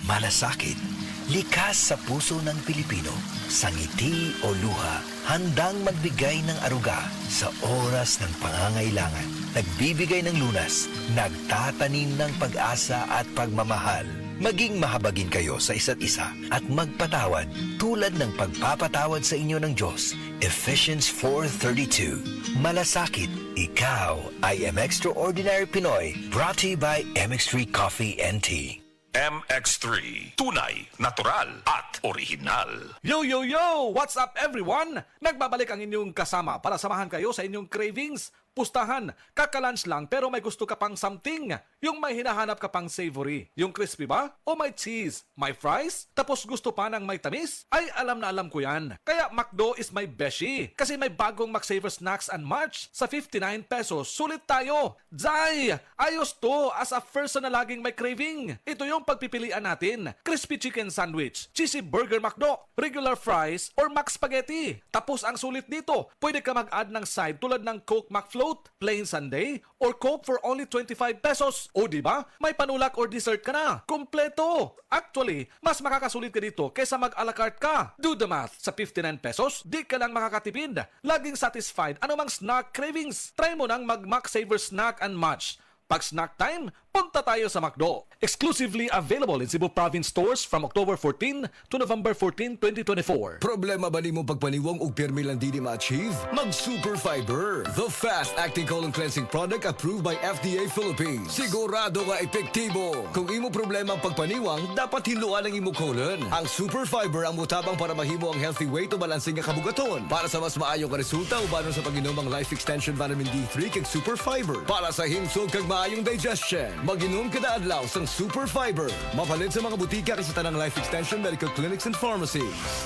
malasakit, likas sa puso ng Pilipino, sa ngiti o luha, handang magbigay ng aruga sa oras ng pangangailangan. Nagbibigay ng lunas, nagtatanim ng pag-asa at pagmamahal. Maging mahabagin kayo sa isa't isa at magpatawad tulad ng pagpapatawad sa inyo ng Diyos. Ephesians 4:32. Malasakit, ikaw ay Extraordinary Pinoy. Brought to you by MX3 Coffee and Tea. MX3. Tunay, natural at original. Yo, yo, yo! What's up, everyone? Nagbabalik ang inyong kasama para samahan kayo sa inyong cravings. Pustahan, kakalunch lang pero may gusto ka pang something. Yung may hinahanap ka pang savory. Yung crispy ba? O may cheese? May fries? Tapos gusto pa ng may tamis? Ay, alam na alam ko yan. Kaya McDo is my beshi. Kasi may bagong McSaver Snacks and March sa 59 pesos. Sulit tayo! Zay! Ayos to as a person na laging may craving. Ito yung pagpipilian natin. Crispy chicken sandwich, cheesy burger McDo, regular fries, or Mac Spaghetti. Tapos ang sulit dito, pwede ka mag-add ng side tulad ng Coke McFloat, plain sundae, or Coke for only 25 pesos. O diba? May panulak or dessert ka na. Kompleto! Actually, mas makakasulit ka dito kaysa mag-a la carte ka. Do the math. Sa 59 pesos, di ka lang makakatipid. Laging satisfied anumang snack cravings. Try mo nang mag-Mac Saver Snack and Match. Pag snack time, punta tayo sa McDo. Exclusively available in Cebu Province stores from October 14 to November 14, 2024. Problema ba ni mo pagpaniwang og pirmi lang di ma-achieve? Mag Super Fiber, the fast-acting colon cleansing product approved by FDA Philippines. Sigurado nga epektibo. Kung imo problema ang pagpaniwang, dapat hiluan ang imo colon. Ang Super Fiber ang mutabang para mahimo ang healthy weight o balansing nga kabugaton. Para sa mas maayong ka resulta ubanon sa pag-inom ang Life Extension Vitamin D3 kag Super Fiber. Para sa himsog kag maayong digestion, mag-inom kada adlaw sang Super Fiber. Mapalit sa mga butika kasi tanang Life Extension Medical Clinics and Pharmacies.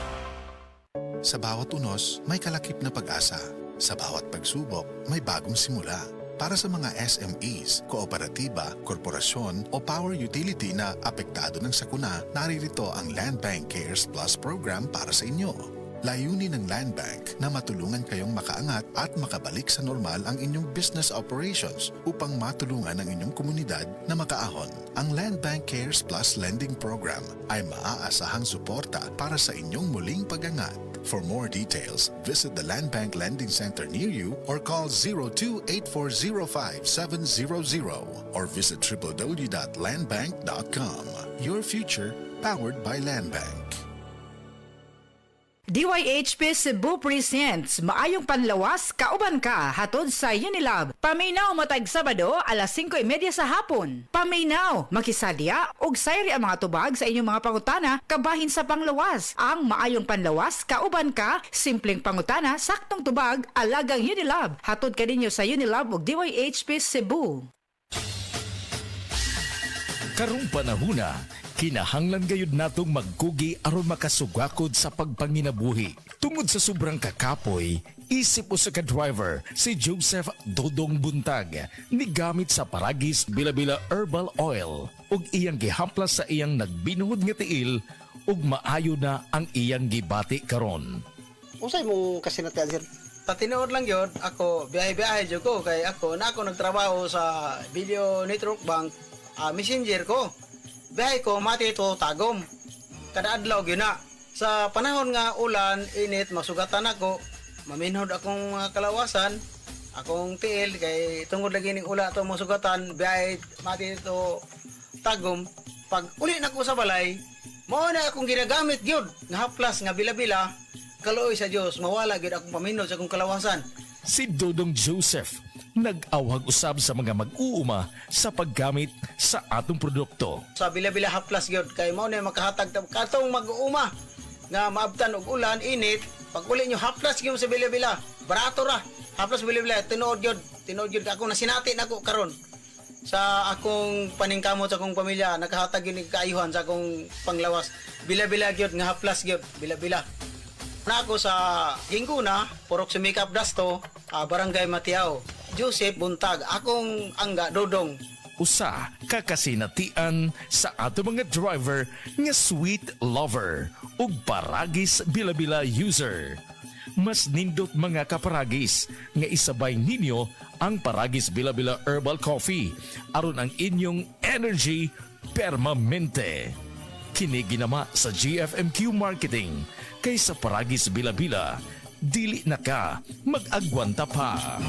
Sa bawat unos, may kalakip na pag-asa. Sa bawat pagsubok, may bagong simula. Para sa mga SMEs, kooperatiba, korporasyon o power utility na apektado ng sakuna, naririto ang Land Bank Cares Plus program para sa inyo. Layunin ng Land Bank na matulungan kayong makaangat at makabalik sa normal ang inyong business operations upang matulungan ang inyong komunidad na makaahon. Ang Land Bank Cares Plus Lending Program ay maaasahang suporta para sa inyong muling pag-angat. For more details, visit the Land Bank Lending Center near you or call 02-8405-700 or visit www.landbank.com. Your future powered by Land Bank. DYHP Cebu presents Maayong Panlawas, Kauban Ka, hatod sa Unilab. Paminaw matag Sabado, alas 5:30 sa hapon. Paminaw, makisadya, og sayri ang mga tubag sa inyong mga pangutana, kabahin sa panglawas. Ang Maayong Panlawas, Kauban Ka, simpleng pangutana, saktong tubag, alagang Unilab. Hatod ka ninyo sa Unilab ug DYHP Cebu. Karong panahuna, kinahanglan gayud natong magkugi aron makasugakod sa pagpanginabuhi. Tungod sa sobrang kakapoy, isip o sa ka-driver si Joseph Dodong Buntag nigamit sa Paragis Bila-Bila Herbal Oil ug iyang gihamplas sa iyang nagbinuhod nga tiil ug maayo na ang iyang gibati karon. Usay mong kasinatian, sir? Patinood lang yun, ako biyahe-biyahe dyan ko, kay ako nagtrabaho sa Video Network Bank, messenger ko. Biyahe ko, mati ito tagom. Kada adlaw yun na. Sa panahon nga ulan, init, masugatan ako, maminhod akong kalawasan, akong tiil, kay tungod lagi ning ula ito masugatan, biyahe, mati ito tagom. Pag uli na ko sa balay, mao na akong ginagamit yun, nga haplas, nga bila-bila, kaluoy sa Diyos, mawala yun akong paminhod sa akong kalawasan. Si Dodong Joseph nag-awhag usab sa mga mag-uuma sa paggamit sa atong produkto. Sa bila-bila haplas gyud kay mao na makahatag katong mag-uuma nga maabtan og ulan init, pag uli nyo haplas gyud sa bila-bila, barato ra. Haplas bila-bila tinuod gyud ako nasinati nako karon sa akong paningkamot sa akong pamilya, nakahatag gyud kaayuhan sa akong panglawas. Bila-bila gyud nga haplas gyud, bila-bila. Na ako sa Ginguna, Purok Sumikap Dasto, Barangay Matiao. Joseph Buntag, akong angga Dodong. Usa kakasinatian sa ato mga driver nga sweet lover ug Paragis Bila-Bila user. Mas nindot mga kaparagis nga isabay ninyo ang Paragis Bila-Bila Herbal Coffee aron ang inyong energy permanente. Kini ginama sa GFMQ Marketing. Kaysa paragis bila-bila, dili na ka mag-agwanta pa.